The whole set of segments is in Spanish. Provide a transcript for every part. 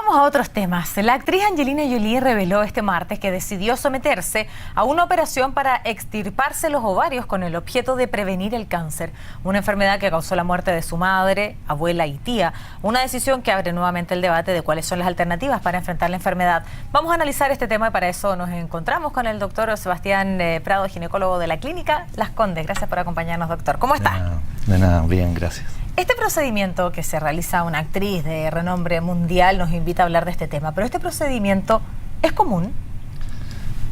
Vamos a otros temas. La actriz Angelina Jolie reveló este martes que decidió someterse a una operación para extirparse los ovarios con el objeto de prevenir el cáncer, una enfermedad que causó la muerte de su madre, abuela y tía. Una decisión que abre nuevamente el debate de cuáles son las alternativas para enfrentar la enfermedad. Vamos a analizar este tema y para eso nos encontramos con el doctor Sebastián Prado, ginecólogo de la clínica Las Condes. Gracias por acompañarnos, doctor. ¿Cómo está? De nada, bien, gracias. Este procedimiento que se realiza una actriz de renombre mundial nos invita a hablar de este tema, pero ¿este procedimiento es común?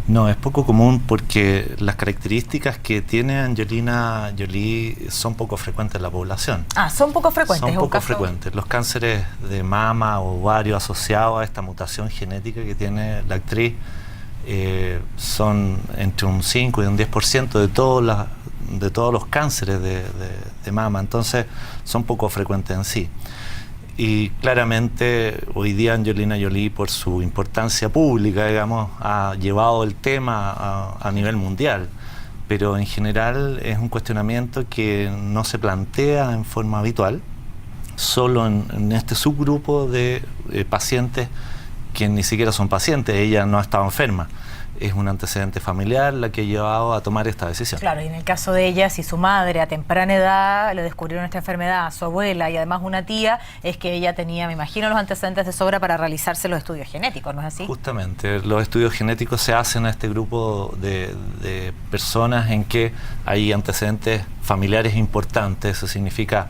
No, es poco común porque las características que tiene Angelina Jolie son poco frecuentes en la población. Ah, son poco frecuentes. Son poco frecuentes. Los cánceres de mama o ovario asociados a esta mutación genética que tiene la actriz son entre un 5 y un 10% de todos los cánceres de mama, entonces son poco frecuentes en sí. Y claramente hoy día Angelina Jolie, por su importancia pública, digamos, ha llevado el tema a nivel mundial, pero en general es un cuestionamiento que no se plantea en forma habitual, solo en este subgrupo de pacientes que ni siquiera son pacientes. Ella no ha estado enferma. Es un antecedente familiar la que ha llevado a tomar esta decisión. Claro, y en el caso de ella, si su madre a temprana edad le descubrieron esta enfermedad, a su abuela y además una tía, es que ella tenía, me imagino, los antecedentes de sobra para realizarse los estudios genéticos, ¿no es así? Justamente, los estudios genéticos se hacen a este grupo de personas en que hay antecedentes familiares importantes. Eso significa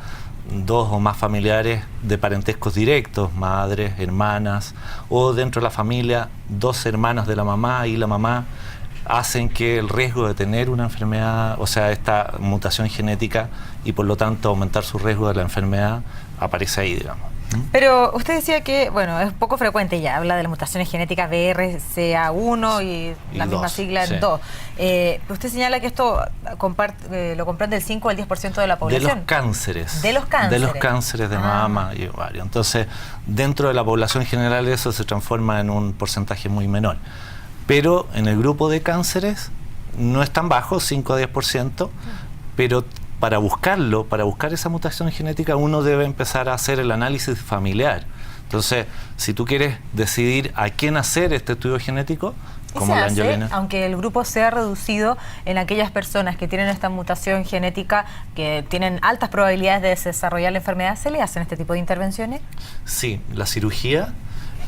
2 o más familiares de parentescos directos, madres, hermanas, o dentro de la familia 2 hermanas de la mamá y la mamá, hacen que el riesgo de tener una enfermedad, o sea, esta mutación genética y por lo tanto aumentar su riesgo de la enfermedad, aparece ahí, digamos. Pero usted decía que, bueno, es poco frecuente, ya habla de las mutaciones genéticas BRCA1 y la misma sigla en 2. Usted señala que esto lo comprende el 5 al 10% de la población. De los cánceres. De los cánceres. De los cánceres de mama y ovario. Entonces, dentro de la población general eso se transforma en un porcentaje muy menor. Pero en el grupo de cánceres no es tan bajo, 5 a 10%, pero para buscarlo, para buscar esa mutación genética, uno debe empezar a hacer el análisis familiar. Entonces, si tú quieres decidir a quién hacer este estudio genético, como la Angelina, aunque el grupo sea reducido en aquellas personas que tienen esta mutación genética, que tienen altas probabilidades de desarrollar la enfermedad, ¿se le hacen este tipo de intervenciones? Sí, la cirugía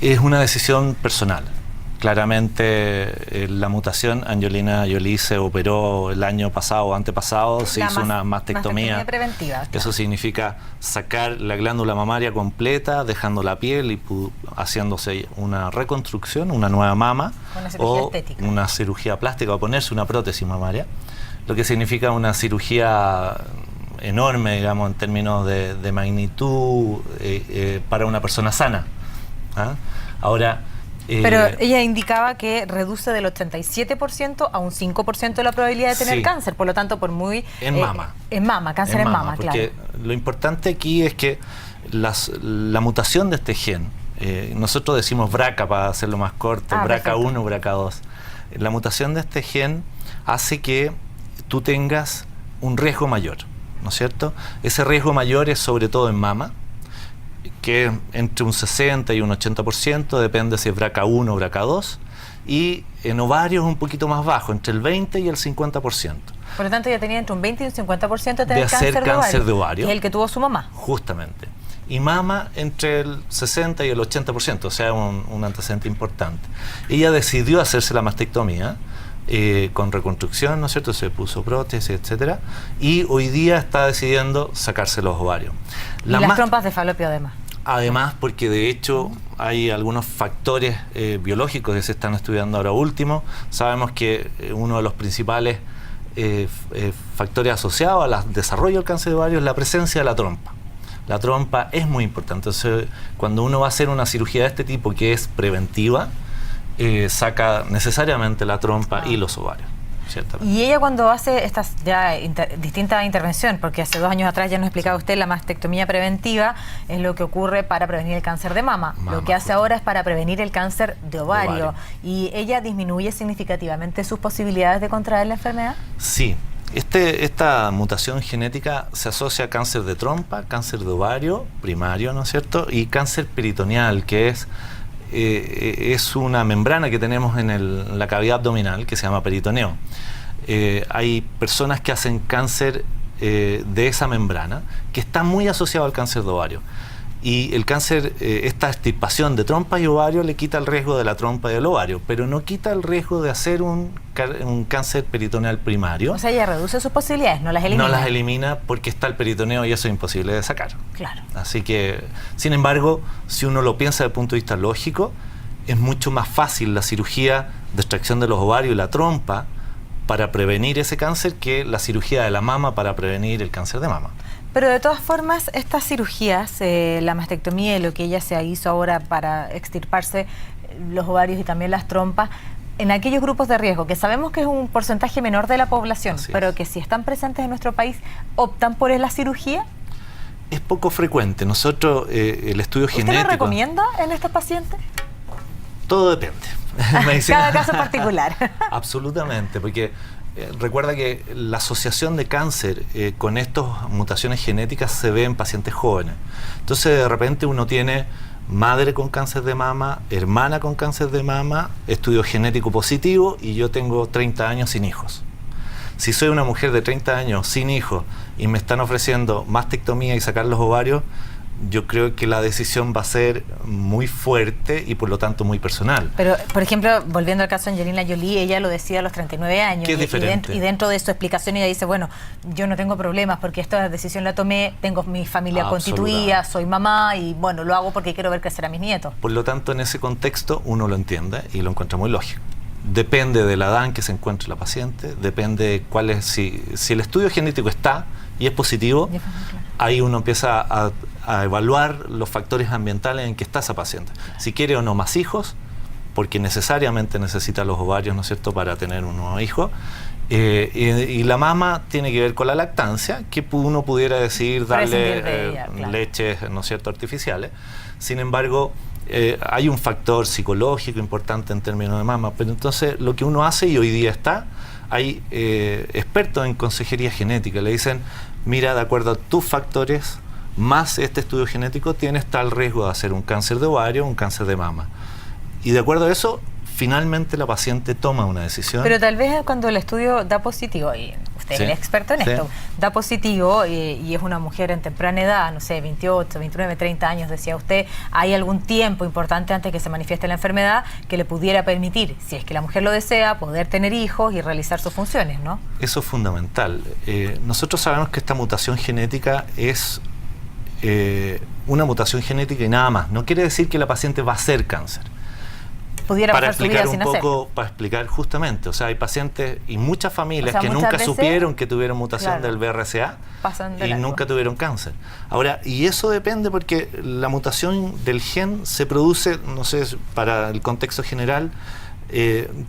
es una decisión personal. Claramente la mutación, Angelina Jolie se operó el año pasado o antepasado, se hizo una mastectomía preventiva. Claro. Eso significa sacar la glándula mamaria completa, dejando la piel y haciéndose una reconstrucción, una nueva mama, una cirugía estética, una cirugía plástica o ponerse una prótesis mamaria, lo que significa una cirugía enorme, digamos, en términos de magnitud para una persona sana. ¿Ah? Ahora, pero ella indicaba que reduce del 87% a un 5% de la probabilidad de tener cáncer, por lo tanto, por muy... En mama. En mama, cáncer en mama, porque claro. Lo importante aquí es que la mutación de este gen, nosotros decimos BRCA para hacerlo más corto, BRCA1, BRCA2. La mutación de este gen hace que tú tengas un riesgo mayor, ¿no es cierto? Ese riesgo mayor es sobre todo en mama, que entre un 60 y un 80%, depende si es BRCA1 o BRCA2, y en ovarios un poquito más bajo, entre el 20 y el 50%. Por lo tanto, ella tenía entre un 20 y un 50% de tener cáncer de ovario. Que es el que tuvo su mamá. Justamente. Y mama entre el 60 y el 80%, o sea, un antecedente importante. Ella decidió hacerse la mastectomía, con reconstrucción, ¿no es cierto? Se puso prótesis, etcétera, y hoy día está decidiendo sacarse los ovarios. Y las trompas de falopio además. Además, porque de hecho hay algunos factores biológicos que se están estudiando ahora último. Sabemos que uno de los principales factores asociados al desarrollo del cáncer de ovario es la presencia de la trompa. La trompa es muy importante. Entonces, cuando uno va a hacer una cirugía de este tipo que es preventiva, saca necesariamente la trompa y los ovarios. Y ella cuando hace estas distintas intervenciones, porque hace 2 años atrás ya nos explicaba usted la mastectomía preventiva, es lo que ocurre para prevenir el cáncer de mama. Lo que hace ahora es para prevenir el cáncer de ovario. ¿Y ella disminuye significativamente sus posibilidades de contraer la enfermedad? Sí. Esta mutación genética se asocia a cáncer de trompa, cáncer de ovario primario, ¿no es cierto? Y cáncer peritoneal, que es es una membrana que tenemos en la cavidad abdominal que se llama peritoneo. Hay personas que hacen cáncer de esa membrana que está muy asociado al cáncer de ovario. Y el cáncer, esta extirpación de trompa y ovario le quita el riesgo de la trompa y del ovario, pero no quita el riesgo de hacer un cáncer peritoneal primario. O sea, ella reduce sus posibilidades, no las elimina. No las elimina porque está el peritoneo y eso es imposible de sacar. Claro. Así que, sin embargo, si uno lo piensa desde el punto de vista lógico, es mucho más fácil la cirugía de extracción de los ovarios y la trompa para prevenir ese cáncer que la cirugía de la mama para prevenir el cáncer de mama. Pero de todas formas, estas cirugías, la mastectomía y lo que ella se hizo ahora para extirparse los ovarios y también las trompas, en aquellos grupos de riesgo, que sabemos que es un porcentaje menor de la población, pero que si están presentes en nuestro país, ¿optan por la cirugía? Es poco frecuente. Nosotros, el estudio genético... ¿Usted lo recomienda en estos pacientes? Todo depende. Cada caso particular. Absolutamente, porque... recuerda que la asociación de cáncer con estas mutaciones genéticas se ve en pacientes jóvenes. Entonces, de repente uno tiene madre con cáncer de mama, hermana con cáncer de mama, estudio genético positivo y yo tengo 30 años sin hijos. Si soy una mujer de 30 años sin hijos y me están ofreciendo mastectomía y sacar los ovarios, yo creo que la decisión va a ser muy fuerte y por lo tanto muy personal. Pero, por ejemplo, volviendo al caso de Angelina Jolie, ella lo decía a los 39 años. ¿Qué es diferente? Y dentro de su explicación ella dice, bueno, yo no tengo problemas porque esta decisión la tomé, tengo mi familia constituida, soy mamá y bueno, lo hago porque quiero ver crecer a mis nietos. Por lo tanto, en ese contexto uno lo entiende y lo encuentra muy lógico. Depende de la edad en que se encuentre la paciente, depende de cuál es, si el estudio genético está y es positivo, ahí uno empieza a evaluar los factores ambientales en que está esa paciente. Si quiere o no más hijos, porque necesariamente necesita los ovarios, ¿no es cierto?, para tener un nuevo hijo. Y la mama tiene que ver con la lactancia, que uno pudiera decidir darle leches, ¿no es cierto?, artificiales. Sin embargo, hay un factor psicológico importante en términos de mama, pero entonces lo que uno hace, y hoy día hay expertos en consejería genética, le dicen, mira, de acuerdo a tus factores, más este estudio genético, tienes tal riesgo de hacer un cáncer de ovario o un cáncer de mama. Y de acuerdo a eso, finalmente la paciente toma una decisión. Pero tal vez cuando el estudio da positivo, y usted es el experto en esto, da positivo y es una mujer en temprana edad, no sé, 28, 29, 30 años, decía usted, hay algún tiempo importante antes que se manifieste la enfermedad que le pudiera permitir, si es que la mujer lo desea, poder tener hijos y realizar sus funciones, ¿no? Eso es fundamental. Nosotros sabemos que esta mutación genética es una mutación genética y nada más. No quiere decir que la paciente va a hacer cáncer. Para explicar un poco, para explicar justamente, o sea, hay pacientes y muchas familias que nunca supieron que tuvieron mutación del BRCA y nunca tuvieron cáncer. Ahora, y eso depende porque la mutación del gen se produce, no sé, para el contexto general,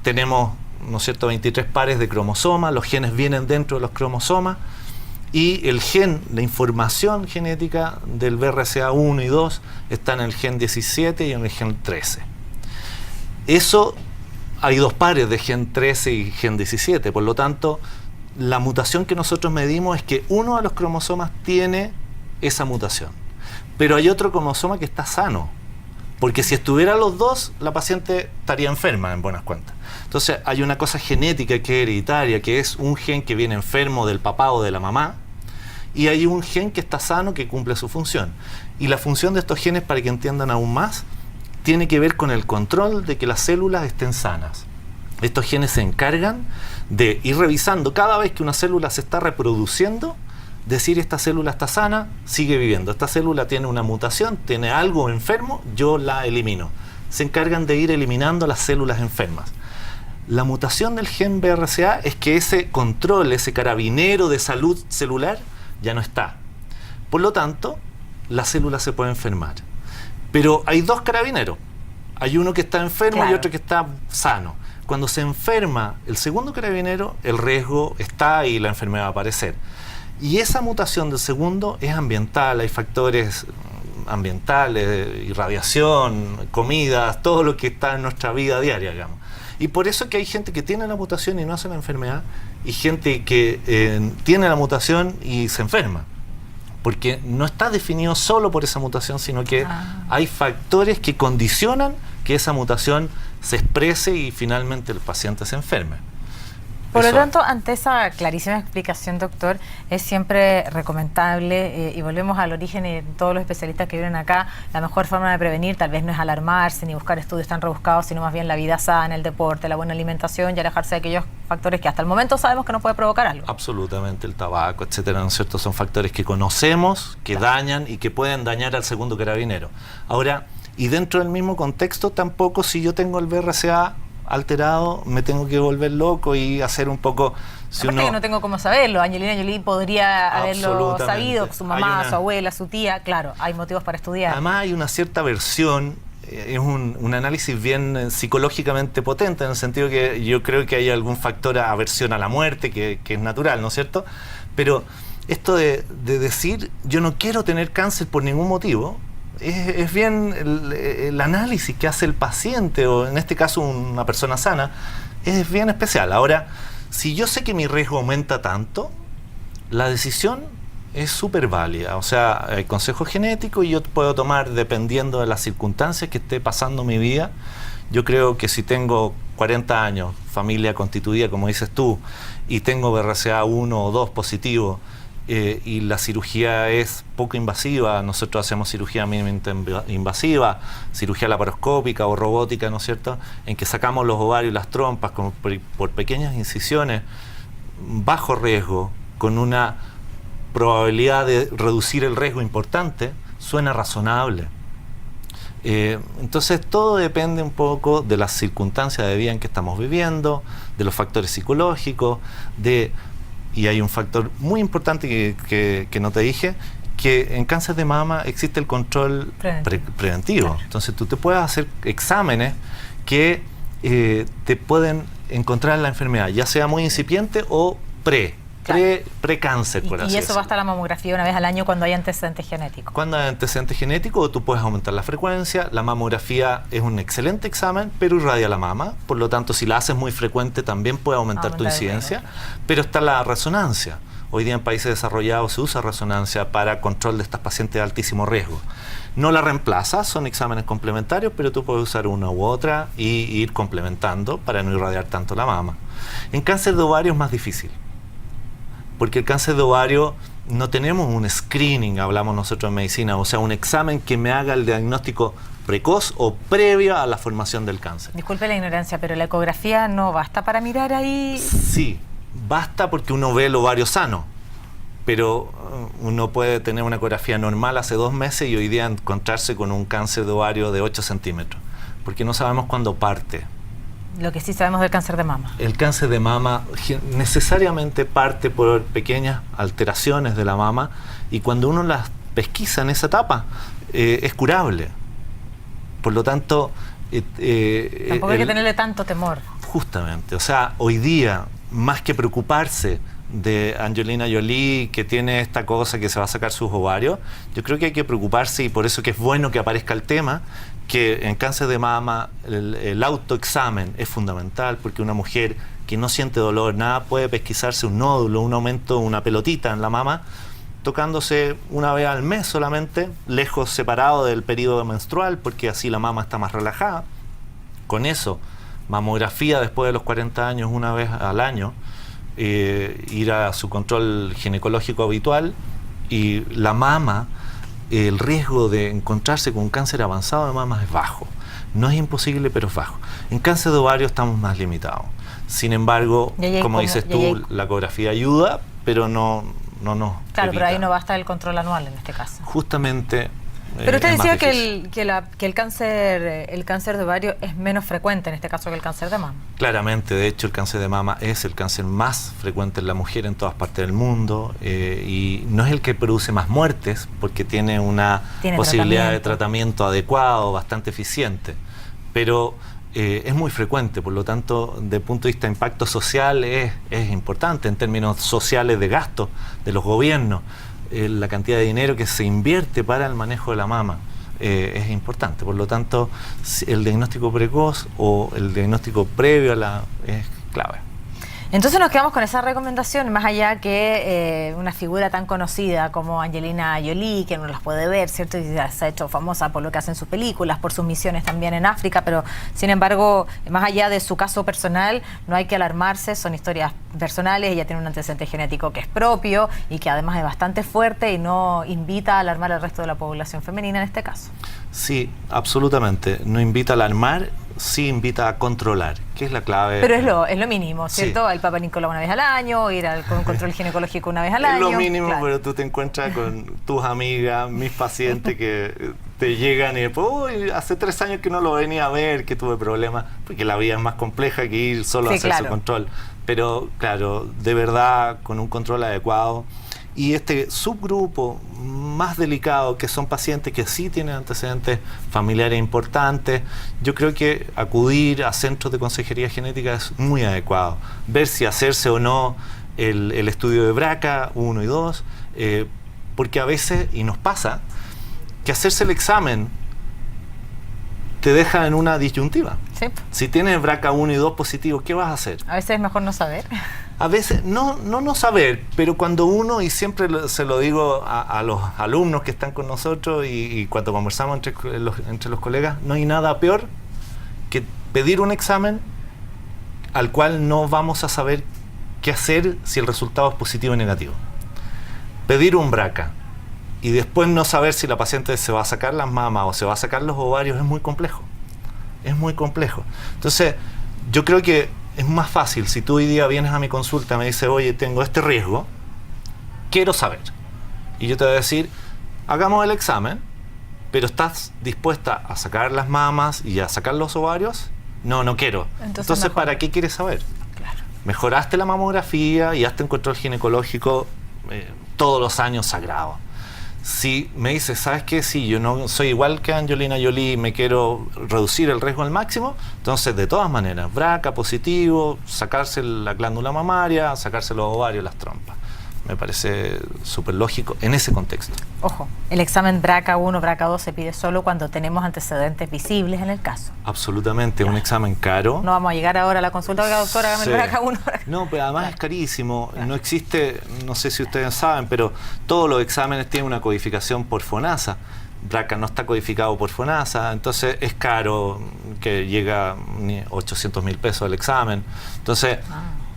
tenemos, ¿no es cierto?, 23 pares de cromosomas, los genes vienen dentro de los cromosomas y el gen, la información genética del BRCA1 y 2 está en el gen 17 y en el gen 13. Eso, hay dos pares de gen 13 y gen 17, por lo tanto, la mutación que nosotros medimos es que uno de los cromosomas tiene esa mutación, pero hay otro cromosoma que está sano, porque si estuvieran los dos, la paciente estaría enferma en buenas cuentas. Entonces, hay una cosa genética que es hereditaria, que es un gen que viene enfermo del papá o de la mamá, y hay un gen que está sano que cumple su función. Y la función de estos genes, para que entiendan aún más, tiene que ver con el control de que las células estén sanas. Estos genes se encargan de ir revisando cada vez que una célula se está reproduciendo, decir esta célula está sana, sigue viviendo. Esta célula tiene una mutación, tiene algo enfermo, yo la elimino. Se encargan de ir eliminando las células enfermas. La mutación del gen BRCA es que ese control, ese carabinero de salud celular ya no está. Por lo tanto, la célula se puede enfermar. Pero hay dos carabineros. Hay uno que está enfermo y otro que está sano. Cuando se enferma el segundo carabinero, el riesgo está y la enfermedad va a aparecer. Y esa mutación del segundo es ambiental. Hay factores ambientales, irradiación, comidas, todo lo que está en nuestra vida diaria, digamos. Y por eso que hay gente que tiene la mutación y no hace la enfermedad, y gente que tiene la mutación y se enferma. Porque no está definido solo por esa mutación, sino que hay factores que condicionan que esa mutación se exprese y finalmente el paciente se enferme. Por lo tanto, ante esa clarísima explicación, doctor, es siempre recomendable, y volvemos al origen y todos los especialistas que vienen acá, la mejor forma de prevenir tal vez no es alarmarse ni buscar estudios tan rebuscados, sino más bien la vida sana, el deporte, la buena alimentación y alejarse de aquellos factores que hasta el momento sabemos que nos puede provocar algo. Absolutamente, el tabaco, etcétera, ¿no es cierto? Son factores que conocemos, que dañan y que pueden dañar al segundo carabinero. Ahora, y dentro del mismo contexto, tampoco si yo tengo el BRCA alterado, me tengo que volver loco y hacer un poco... Aparte que no tengo cómo saberlo, Angelina Jolie podría haberlo sabido, su mamá, su abuela, su tía, claro, hay motivos para estudiar. Además hay una cierta versión, es un análisis bien psicológicamente potente, en el sentido que yo creo que hay algún factor de aversión a la muerte, que es natural, ¿no es cierto? Pero esto de decir, yo no quiero tener cáncer por ningún motivo, es bien el análisis que hace el paciente, o en este caso una persona sana, es bien especial. Ahora, si yo sé que mi riesgo aumenta tanto, la decisión es súper válida. O sea, el consejo genético y yo puedo tomar dependiendo de las circunstancias que esté pasando mi vida. Yo creo que si tengo 40 años, familia constituida, como dices tú, y tengo BRCA 1 o 2 positivo, y la cirugía es poco invasiva, nosotros hacemos cirugía mínimamente invasiva, cirugía laparoscópica o robótica, ¿no es cierto?, en que sacamos los ovarios y las trompas por pequeñas incisiones, bajo riesgo, con una probabilidad de reducir el riesgo importante, suena razonable. Entonces todo depende un poco de las circunstancias de vida en que estamos viviendo, de los factores psicológicos, y hay un factor muy importante que no te dije, que en cáncer de mama existe el control preventivo. Claro. Entonces tú te puedes hacer exámenes que te pueden encontrar la enfermedad, ya sea muy incipiente o precáncer, por así decirlo. ¿Y eso basta la mamografía una vez al año cuando hay antecedentes genéticos? Cuando hay antecedentes genéticos, tú puedes aumentar la frecuencia. La mamografía es un excelente examen, pero irradia la mama. Por lo tanto, si la haces muy frecuente, también puede aumentar tu incidencia. Pero está la resonancia. Hoy día en países desarrollados se usa resonancia para control de estas pacientes de altísimo riesgo. No la reemplaza, son exámenes complementarios, pero tú puedes usar una u otra y ir complementando para no irradiar tanto la mama. En cáncer de ovario es más difícil, porque el cáncer de ovario no tenemos un screening, hablamos nosotros en medicina, o sea, un examen que me haga el diagnóstico precoz o previo a la formación del cáncer. Disculpe la ignorancia, pero la ecografía no basta para mirar ahí. Sí, basta porque uno ve el ovario sano, pero uno puede tener una ecografía normal hace 2 meses y hoy día encontrarse con un cáncer de ovario de 8 centímetros, porque no sabemos cuándo parte. Lo que sí sabemos del cáncer de mama. El cáncer de mama necesariamente parte por pequeñas alteraciones de la mama, y cuando uno las pesquisa en esa etapa, es curable. Por lo tanto... tampoco hay que tenerle tanto temor. Justamente, o sea, hoy día, más que preocuparse de Angelina Jolie, que tiene esta cosa que se va a sacar sus ovarios, yo creo que hay que preocuparse, y por eso que es bueno que aparezca el tema, que en cáncer de mama el autoexamen es fundamental, porque una mujer que no siente dolor, nada, puede pesquisarse un nódulo, un aumento, una pelotita en la mama, tocándose una vez al mes solamente, lejos, separado del periodo menstrual, porque así la mama está más relajada. Con eso, mamografía después de los 40 años una vez al año, ir a su control ginecológico habitual, y la mama, el riesgo de encontrarse con un cáncer avanzado de mama es bajo. No es imposible, pero es bajo. En cáncer de ovario estamos más limitados. Sin embargo, como dices tú, la ecografía ayuda, pero no. Claro, pero ahí no basta el control anual en este caso. Justamente. Pero usted decía que el cáncer de ovario es menos frecuente en este caso que el cáncer de mama. Claramente, de hecho el cáncer de mama es el cáncer más frecuente en la mujer en todas partes del mundo, y no es el que produce más muertes, porque tiene una posibilidad de tratamiento adecuado, bastante eficiente, pero es muy frecuente. Por lo tanto, desde el punto de vista de impacto social es importante en términos sociales de gasto de los gobiernos. La cantidad de dinero que se invierte para el manejo de la mama es importante. Por lo tanto, el diagnóstico precoz o el diagnóstico previo a es clave. Entonces nos quedamos con esa recomendación, más allá que una figura tan conocida como Angelina Jolie, que no las puede ver, ¿cierto? Y se ha hecho famosa por lo que hace en sus películas, por sus misiones también en África, pero sin embargo, más allá de su caso personal, no hay que alarmarse, son historias personales, ella tiene un antecedente genético que es propio y que además es bastante fuerte y no invita a alarmar al resto de la población femenina en este caso. Sí, absolutamente. No invita a alarmar, sí invita a controlar, que es la clave. Pero es lo mínimo, ¿cierto? Sí. El Papa Nicolau una vez al año, ir con un control ginecológico una vez al año. Es lo mínimo, claro. pero tú te encuentras con tus amigas, mis pacientes que te llegan y después, uy, hace 3 años que no lo venía a ver, que tuve problemas, porque la vida es más compleja que ir solo a hacer su control. Pero claro, de verdad, con un control adecuado. Y este subgrupo más delicado, que son pacientes que sí tienen antecedentes familiares importantes, yo creo que acudir a centros de consejería genética es muy adecuado. Ver si hacerse o no el estudio de BRCA 1 y 2, porque a veces, y nos pasa, que hacerse el examen te deja en una disyuntiva. Sí. Si tienes BRCA 1 y 2 positivo, ¿qué vas a hacer? A veces es mejor no saber. A veces, no saber, pero cuando uno, y siempre se lo digo a los alumnos que están con nosotros y cuando conversamos entre los colegas, no hay nada peor que pedir un examen al cual no vamos a saber qué hacer si el resultado es positivo o negativo. Pedir un BRCA y después no saber si la paciente se va a sacar las mamas o se va a sacar los ovarios es muy complejo. Es muy complejo. Entonces, yo creo que es más fácil, si tú hoy día vienes a mi consulta y me dices, oye, tengo este riesgo, quiero saber. Y yo te voy a decir, hagamos el examen, pero ¿estás dispuesta a sacar las mamas y a sacar los ovarios? No, no quiero. Entonces ¿para qué quieres saber? Claro. Mejoraste la mamografía y hazte un control ginecológico todos los años sagrado. Si me dices, ¿sabes qué? Si yo no soy igual que Angelina Jolie y me quiero reducir el riesgo al máximo, entonces de todas maneras, BRCA positivo, sacarse la glándula mamaria, sacarse los ovarios, las trompas. Me parece súper lógico en ese contexto. Ojo, el examen BRCA1, BRCA2 se pide solo cuando tenemos antecedentes visibles en el caso. Absolutamente, un examen caro. No vamos a llegar ahora a la consulta, oiga, doctora, hágame el BRCA1. No, pero además es carísimo. No existe, no sé si ustedes saben, pero todos los exámenes tienen una codificación por FONASA. BRCA no está codificado por FONASA, entonces es caro, que llega a 800.000 pesos el examen. Entonces,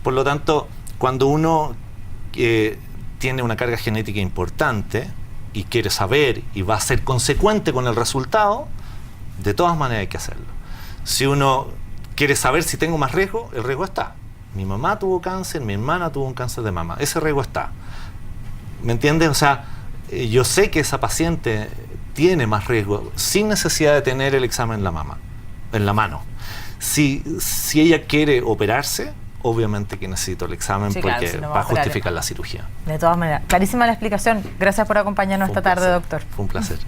por lo tanto, cuando uno tiene una carga genética importante y quiere saber y va a ser consecuente con el resultado, de todas maneras hay que hacerlo. Si uno quiere saber si tengo más riesgo, el riesgo está. Mi mamá tuvo cáncer, mi hermana tuvo un cáncer de mama, ese riesgo está. ¿Me entiendes? O sea, yo sé que esa paciente tiene más riesgo sin necesidad de tener el examen en la mano. Si ella quiere operarse, obviamente que necesito el examen, sí, porque claro, si no va a justificar la cirugía. De todas maneras, clarísima la explicación. Gracias por acompañarnos esta tarde, doctor. Fue un placer.